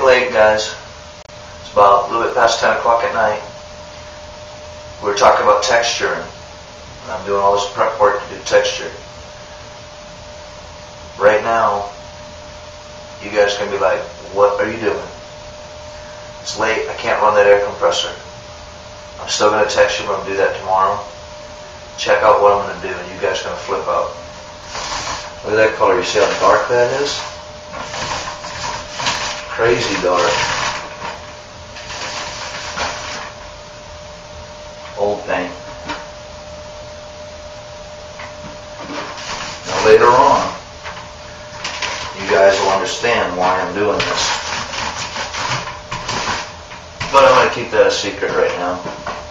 late, guys. It's about a little bit past 10 o'clock at night. We were talking about texturing, and I'm doing all this prep work to do texture. Right now, you guys can be like, what are you doing? It's late, I can't run that air compressor. I'm still going to texture, but I'm going to do that tomorrow. Check out what I'm going to do, and you guys are going to flip out. Look at that color. You see how dark that is? Crazy dark. Old paint. Now later on, you guys will understand why I'm doing this. But I'm going to keep that a secret right now,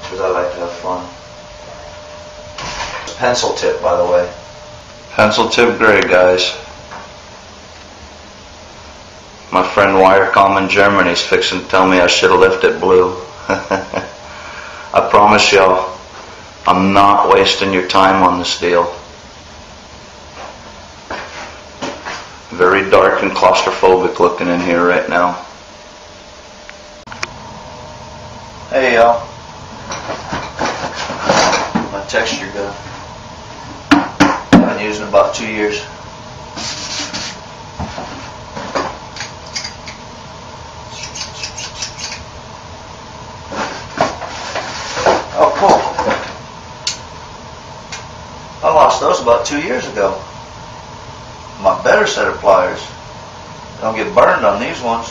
because I like to have fun. Pencil tip, by the way. Pencil tip gray, guys. My friend Wirecom in Germany is fixing to tell me I should have left it blue. I promise y'all, I'm not wasting your time on this deal. Very dark and claustrophobic looking in here right now. Hey y'all. My texture gun. I've been using it about 2 years. Oh, cool. I lost those about 2 years ago. My better set of pliers. Don't get burned on these ones.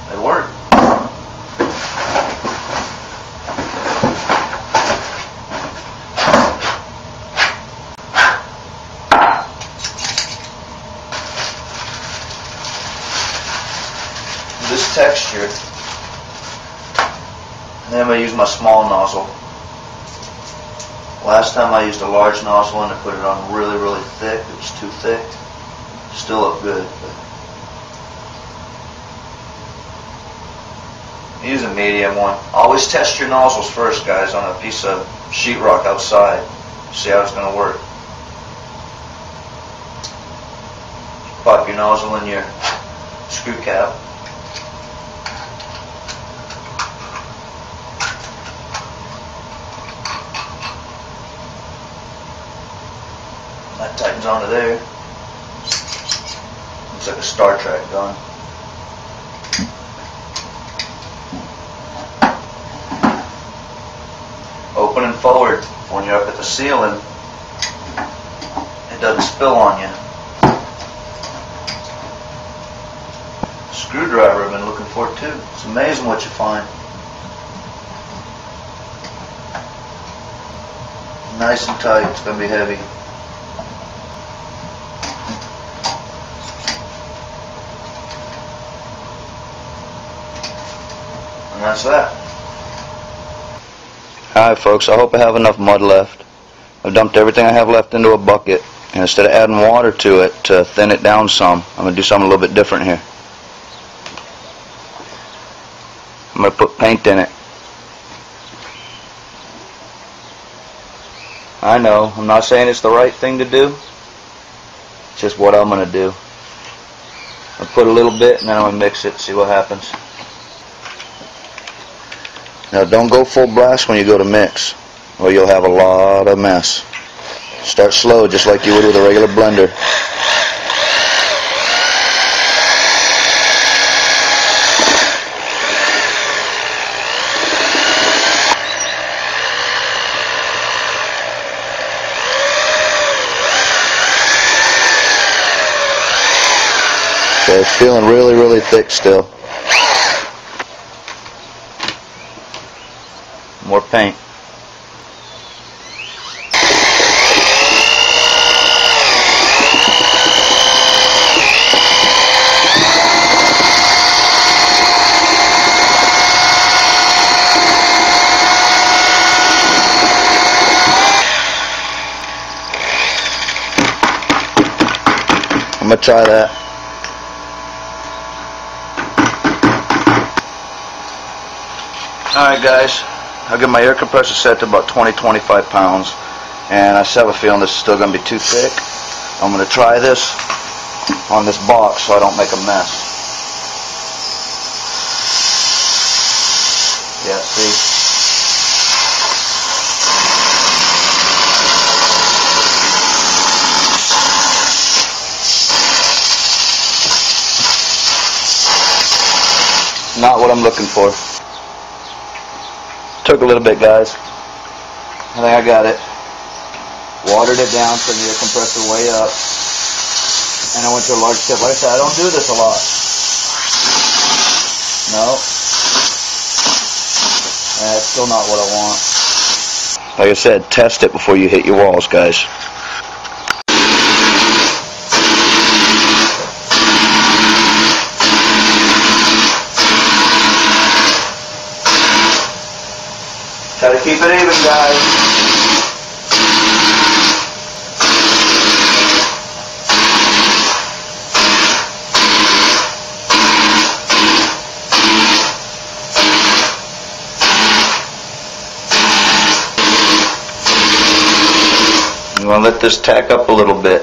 They work. This texture, and then I'm going to use my small nozzle. Last time I used a large nozzle and I put it on really, really thick. It was too thick. Still look good. But use a medium one. Always test your nozzles first, guys, on a piece of sheetrock outside. See how it's going to work. Pop your nozzle in your screw cap. That tightens onto there. Looks like a Star Trek gun. Open and forward when you're up at the ceiling. It doesn't spill on you. Screwdriver I've been looking for too. It's amazing what you find. Nice and tight. It's going to be heavy. And that's that. Alright folks, I hope I have enough mud left. I've dumped everything I have left into a bucket, and instead of adding water to it to thin it down some, I'm going to do something a little bit different here. I'm going to put paint in it. I know, I'm not saying it's the right thing to do. It's just what I'm going to do. I'll put a little bit and then I'm going to mix it, see what happens. Now don't go full blast when you go to mix, or you'll have a lot of mess. Start slow just like you would with a regular blender. So it's feeling really, really thick still. More paint. I'm going to try that. Alright guys, I'll get my air compressor set to about 20-25 pounds, and I just have a feeling this is still going to be too thick. I'm going to try this on this box so I don't make a mess. Not what I'm looking for. Took a little bit, guys. I think I got it. Watered it down, turned the air compressor way up, and I went to a large tip. Like I said, I don't do this a lot. No. That's still not what I want. Like I said, test it before you hit your walls, guys. Try to keep it even, guys. You want to let this tack up a little bit.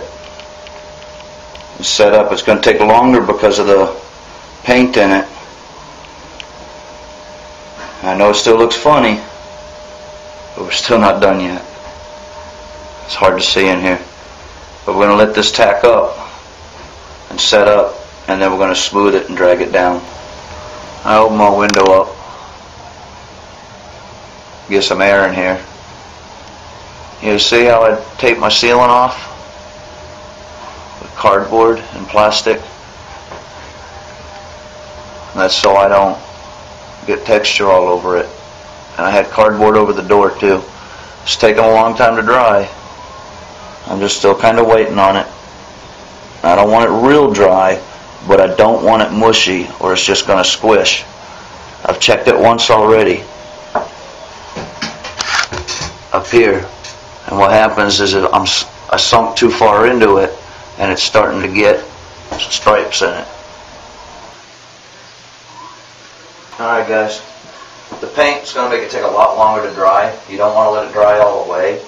Set up. It's going to take longer because of the paint in it. I know it still looks funny, but we're still not done yet. It's hard to see in here. But we're going to let this tack up and set up, and then we're going to smooth it and drag it down. I open my window up. Get some air in here. You see how I tape my ceiling off with cardboard and plastic? And that's so I don't get texture all over it. And I had cardboard over the door too. It's taking a long time to dry. I'm just still kind of waiting on it. I don't want it real dry, but I don't want it mushy or it's just going to squish. I've checked it once already up here. And what happens is that I sunk too far into it and it's starting to get stripes in it. Alright guys, the paint's going to make it take a lot longer to dry. You don't want to let it dry all the way.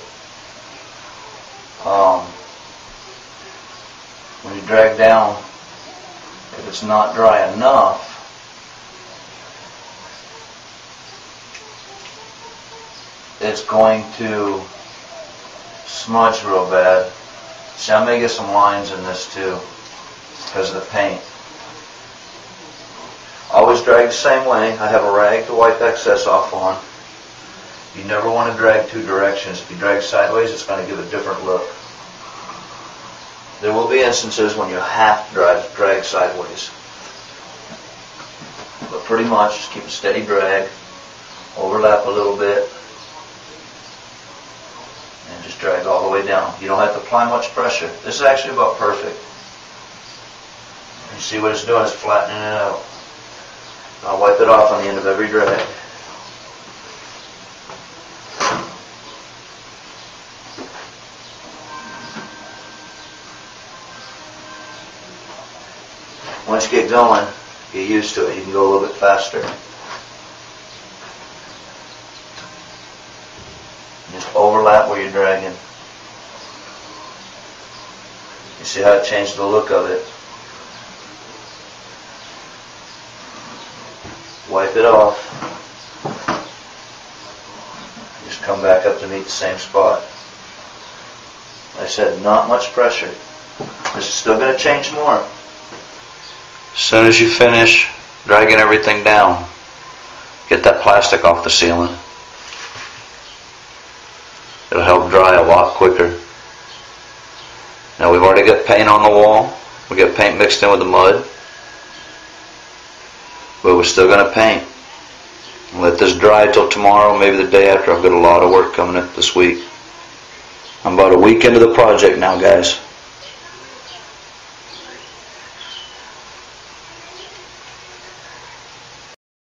When you drag down, if it's not dry enough, it's going to smudge real bad. See, I may get some lines in this too because of the paint. Always drag the same way. I have a rag to wipe excess off on. You never want to drag two directions. If you drag sideways, it's going to give a different look. There will be instances when you have to drag sideways. But pretty much just keep a steady drag, overlap a little bit, and just drag all the way down. You don't have to apply much pressure. This is actually about perfect. You see what it's doing? It's flattening it out. I'll wipe it off on the end of every drag. Once you get going, get used to it. You can go a little bit faster. Just overlap where you're dragging. You see how it changed the look of it. Wipe it off. Just come back up to meet the same spot. Like I said, not much pressure. This is still going to change more. As soon as you finish dragging everything down, get that plastic off the ceiling. It'll help dry a lot quicker. Now we've already got paint on the wall. We got paint mixed in with the mud. But we're still going to paint. Let this dry till tomorrow, maybe the day after. I've got a lot of work coming up this week. I'm about a week into the project now, guys.